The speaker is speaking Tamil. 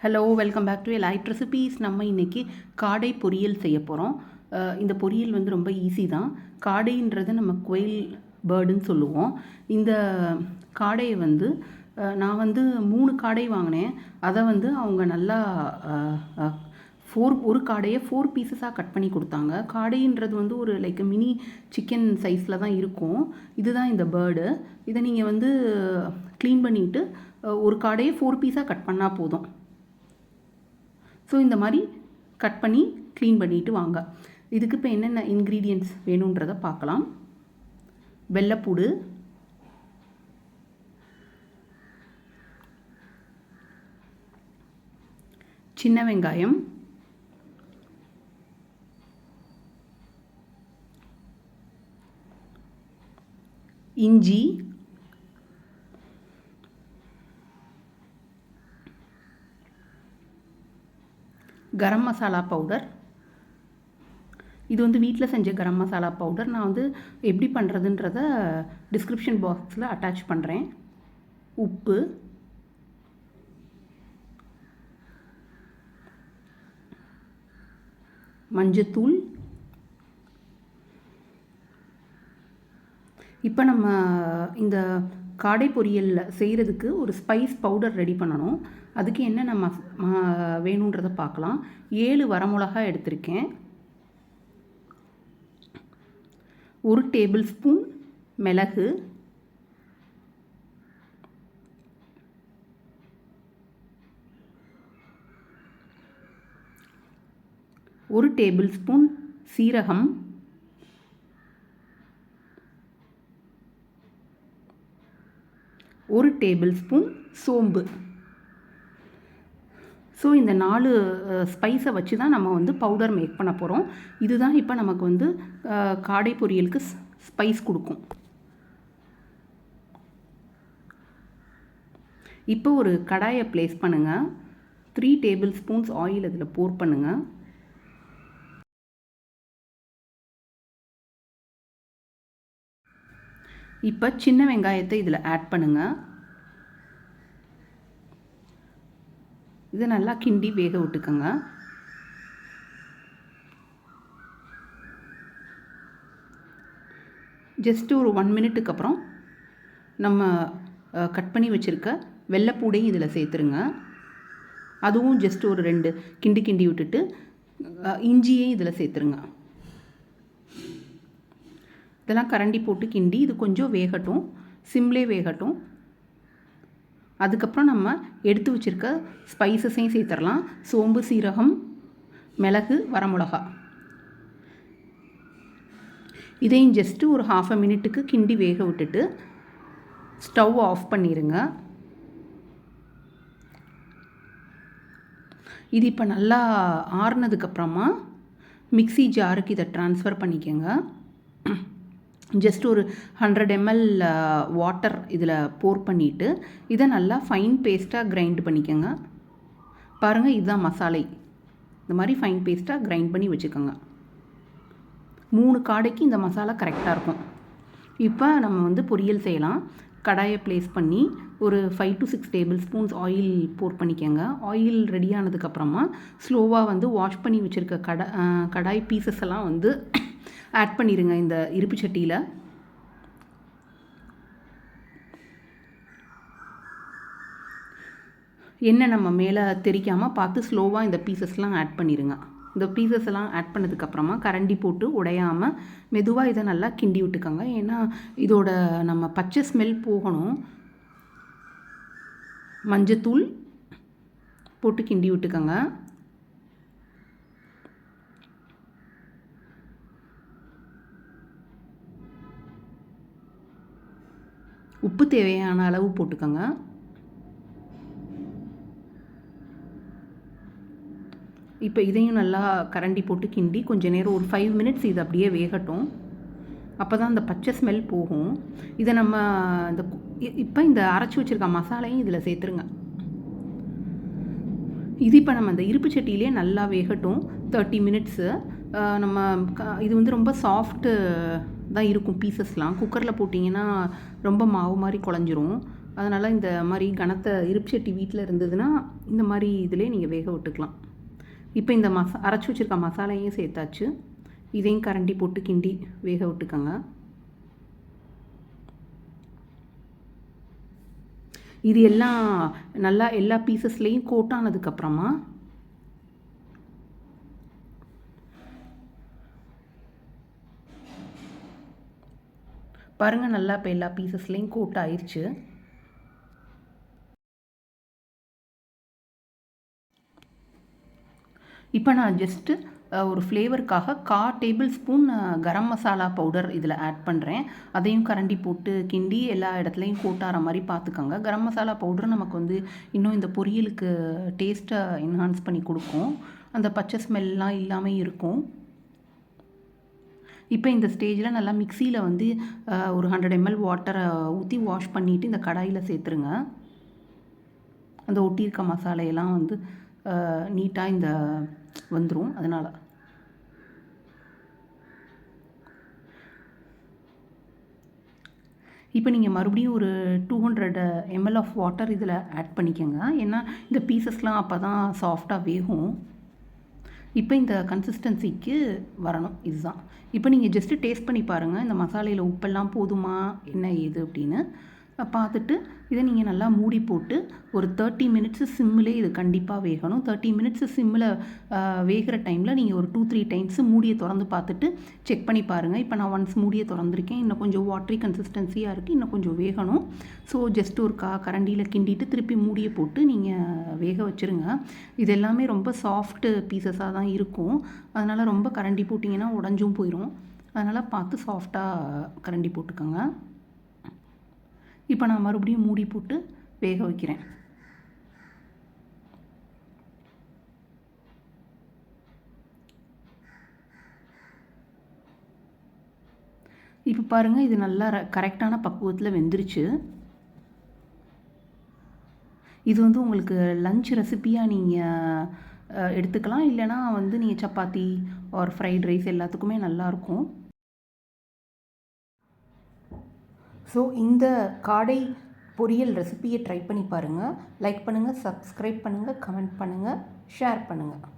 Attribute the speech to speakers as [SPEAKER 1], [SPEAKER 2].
[SPEAKER 1] Hello, welcome back to light recipes. நம்ம இன்றைக்கி காடை பொரியல் செய்ய போகிறோம். இந்த பொரியல் வந்து ரொம்ப ஈஸி தான். காடைன்றது நம்ம குயில் பேர்டுன்னு சொல்லுவோம். இந்த காடையை வந்து நான் வந்து 3 காடை வாங்கினேன். அதை வந்து அவங்க நல்லா ஒரு காடையை 4 பீசஸாக கட் பண்ணி கொடுத்தாங்க. காடைன்றது வந்து ஒரு லைக் மினி சிக்கன் சைஸில் தான் இருக்கும். இதுதான் இந்த பேர்டு. இதை நீங்கள் வந்து க்ளீன் பண்ணிவிட்டு ஒரு காடையை 4 பீஸாக கட் பண்ணால் போதும். ஸோ இந்த மாதிரி கட் பண்ணி க்ளீன் பண்ணிவிட்டு வாங்க. இதுக்கு இப்போ என்னென்ன இன்க்ரீடியன்ட்ஸ் வேணுன்றதை பார்க்கலாம். வெள்ளைப்பூடு, சின்ன வெங்காயம், இஞ்சி, கரம் மசாலா பவுடர். இது வந்து வீட்டில் செஞ்ச கரம் மசாலா பவுடர். நான் வந்து எப்படி பண்ணுறதுன்றத டிஸ்கிரிப்ஷன் பாக்ஸில் அட்டாச் பண்ணுறேன். உப்பு, மஞ்சத்தூள். இப்போ நம்ம இந்த காடை பொரியல் செய்கிறதுக்கு ஒரு ஸ்பைஸ் பவுடர் ரெடி பண்ணணும். அதுக்கு என்ன நம்ம வேணுன்றதை பார்க்கலாம். 7 வரமிளகாய் எடுத்திருக்கேன். 1 டேபிள் ஸ்பூன் மிளகு, 1 டேபிள் ஸ்பூன் சீரகம், 1 டேபிள் ஸ்பூன் சோம்பு. ஸோ இந்த 4 ஸ்பைஸை வச்சு தான் நம்ம வந்து பவுடர் மேக் பண்ண போகிறோம். இதுதான் இப்போ நமக்கு வந்து காடை பொரியலுக்கு ஸ்பைஸ் கொடுக்கும். இப்போ ஒரு கடாயை ப்ளேஸ் பண்ணுங்கள். 3 டேபிள் ஸ்பூன்ஸ் ஆயில் அதில் போர் பண்ணுங்கள். இப்போ சின்ன வெங்காயத்தை இதில் ஆட் பண்ணுங்கள். இதை நல்லா கிண்டி வேக விட்டுக்கோங்க. ஜஸ்ட்டு ஒரு 1 மினிட்டுக்கு அப்புறம் நம்ம கட் பண்ணி வச்சுருக்க வெள்ளைப்பூடையும் இதில் சேர்த்துருங்க. அதுவும் ஜஸ்ட் ஒரு 2 கிண்டி விட்டுட்டு இஞ்சியையும் இதில் சேர்த்துருங்க. இதெல்லாம் கரண்டி போட்டு கிண்டி இது கொஞ்சம் வேகட்டும், சிம்லே வேகட்டும். அதுக்கப்புறம் நம்ம எடுத்து வச்சுருக்க ஸ்பைசஸையும் சேர்த்துடலாம். சோம்பு, சீரகம், மிளகு, வரமிளகா. இதையும் ஜஸ்ட்டு ஒரு 1/2 மினிட்டுக்கு கிண்டி வேக விட்டுட்டு ஸ்டவ் ஆஃப் பண்ணிடுங்க. இது இப்போ நல்லா ஆறுனதுக்கப்புறமா மிக்ஸி ஜாருக்கு இதை ட்ரான்ஸ்ஃபர் பண்ணிக்கோங்க. ஜஸ்ட் ஒரு 100 ml வாட்டர் இதில் போர் பண்ணிவிட்டு இதை நல்லா ஃபைன் பேஸ்ட்டாக கிரைண்ட் பண்ணிக்கோங்க. பாருங்கள், இதுதான் மசாலை. இந்த மாதிரி ஃபைன் பேஸ்ட்டாக கிரைண்ட் பண்ணி வச்சுக்கோங்க. 3 காடைக்கு இந்த மசாலா கரெக்டாக இருக்கும். இப்போ நம்ம வந்து பொரியல் செய்யலாம். கடாயை ப்ளேஸ் பண்ணி ஒரு 5 to 6 டேபிள் ஸ்பூன்ஸ் ஆயில் போர் பண்ணிக்கோங்க. ஆயில் ரெடி ஆனதுக்கப்புறமா ஸ்லோவாக வந்து வாஷ் பண்ணி வச்சுருக்க கடாய் பீசஸ் எல்லாம் வந்து ஆட் பண்ணிடுங்க இந்த இருப்பு சட்டியில். எண்ணெய் நம்ம மேலே தெரிக்காமல் பார்த்து ஸ்லோவாக இந்த பீசஸ்லாம் ஆட் பண்ணிடுங்க. இந்த பீசஸ் எல்லாம் ஆட் பண்ணதுக்கப்புறமா கரண்டி போட்டு உடையாமல் மெதுவாக இதை நல்லா கிண்டி விட்டுக்கோங்க. ஏன்னா இதோட நம்ம பச்சை ஸ்மெல் போகணும். மஞ்சத்தூள் போட்டு கிண்டி விட்டுக்கோங்க. உப்பு தேவையான அளவு போட்டுக்கோங்க. இப்போ இதையும் நல்லா கரண்டி போட்டு கிண்டி கொஞ்சம் நேரம் ஒரு 5 மினிட்ஸ் இது அப்படியே வேகட்டும். அப்போ தான் அந்த பச்சை ஸ்மெல் போகும். இதை நம்ம இப்போ இந்த அரைச்சி வச்சுருக்க மசாலையும் இதில் சேர்த்துருங்க. இது இப்போ நம்ம அந்த இருப்பு சட்டியிலே நல்லா வேகட்டும் 30 மினிட்ஸு. நம்ம இது வந்து ரொம்ப சாஃப்ட்டு தான் இருக்கும் பீசஸ்லாம். குக்கரில் போட்டிங்கன்னா ரொம்ப மாவு மாதிரி குழஞ்சிரும். அதனால் இந்த மாதிரி கனத்த இருப்பு சட்டி வீட்டில் இருந்ததுன்னா இந்த மாதிரி இதிலே நீங்கள் வேக விட்டுக்கலாம். இப்போ இந்த அரைச்சி வச்சுருக்க மசாலையும் சேர்த்தாச்சு. இதையும் கரண்டி போட்டு கிண்டி வேக விட்டுக்கோங்க. இது எல்லாம் நல்லா எல்லா பீசஸ்லேயும் கோட் ஆனதுக்கப்புறமா பாருங்கள், நல்லா இப்போ எல்லா பீசஸ்லேயும் கோட் ஆயிடுச்சு. இப்போ நான் ஜஸ்ட்டு ஒரு ஃப்ளேவருக்காக 1/4 table spoon garam masala powder இதில் ஆட் பண்ணுறேன். அதையும் கரண்டி போட்டு கிண்டி எல்லா இடத்துலையும் கோட்டாகிற மாதிரி பார்த்துக்கோங்க. கரம் மசாலா பவுடர் நமக்கு வந்து இன்னும் இந்த பொரியலுக்கு டேஸ்ட்டை என்ஹான்ஸ் பண்ணி கொடுக்கும். அந்த பச்சை ஸ்மெல்லாம் இல்லாமல் இருக்கும். இப்போ இந்த ஸ்டேஜில் நல்லா மிக்சியில் வந்து ஒரு 100 ml வாட்டரை ஊற்றி வாஷ் பண்ணிவிட்டு இந்த கடாயில் சேர்த்துருங்க. அந்த ஒட்டியிருக்க மசாலையெல்லாம் வந்து நீட்டாக இந்த வந்துடும். அதனால் இப்போ நீங்கள் மறுபடியும் ஒரு 200 ml ஆஃப் வாட்டர் இதில் ஆட் பண்ணிக்கோங்க. ஏன்னா இந்த பீசஸ்லாம் அப்போ தான் சாஃப்டாக வேகும். இப்போ இந்த கன்சிஸ்டன்சிக்கு வரணும். இதுதான். இப்போ நீங்கள் ஜஸ்ட்டு டேஸ்ட் பண்ணி பாருங்கள், இந்த மசாலையில் உப்பெல்லாம் போதுமா என்ன ஏது அப்படின்னு பார்த்துட்டு இதை நீங்கள் நல்லா மூடி போட்டு ஒரு 30 மினிட்ஸு சிம்மிலே இது கண்டிப்பாக வேகணும். 30 மினிட்ஸு சிம்மில் வேகிற டைமில் நீங்கள் ஒரு 2-3 டைம்ஸு மூடியை திறந்து பார்த்துட்டு செக் பண்ணி பாருங்கள். இப்போ நான் ஒன்ஸ் மூடியை திறந்துருக்கேன். இன்னும் கொஞ்சம் வாட்டரி கன்சிஸ்டன்சியாக இருக்குது, இன்னும் கொஞ்சம் வேகணும். ஸோ ஜஸ்ட் ஒரு கரண்டியில் கிண்டிட்டு திருப்பி மூடியை போட்டு நீங்கள் வேக வச்சுருங்க. இது எல்லாமே ரொம்ப சாஃப்ட்டு பீசஸாக தான் இருக்கும். அதனால் ரொம்ப கரண்டி போட்டிங்கன்னா உடஞ்சும் போயிடும். அதனால் பார்த்து சாஃப்டாக கரண்டி போட்டுக்கோங்க. இப்போ நான் மறுபடியும் மூடி போட்டு வேக வைக்கிறேன். இப்போ பாருங்கள், இது நல்லா கரெக்டான பக்குவத்தில் வெந்துருச்சு. இது வந்து உங்களுக்கு லஞ்ச் ரெசிப்பியாக நீங்கள் எடுத்துக்கலாம். இல்லைனா வந்து நீங்கள் சப்பாத்தி ஆர் ஃப்ரைட் ரைஸ் எல்லாத்துக்குமே நல்லாயிருக்கும். ஸோ இந்த காடை பொரியல் ரெசிபியை ட்ரை பண்ணி பாருங்கள். லைக் பண்ணுங்கள், சப்ஸ்கிரைப் பண்ணுங்கள், கமெண்ட் பண்ணுங்கள், ஷேர் பண்ணுங்கள்.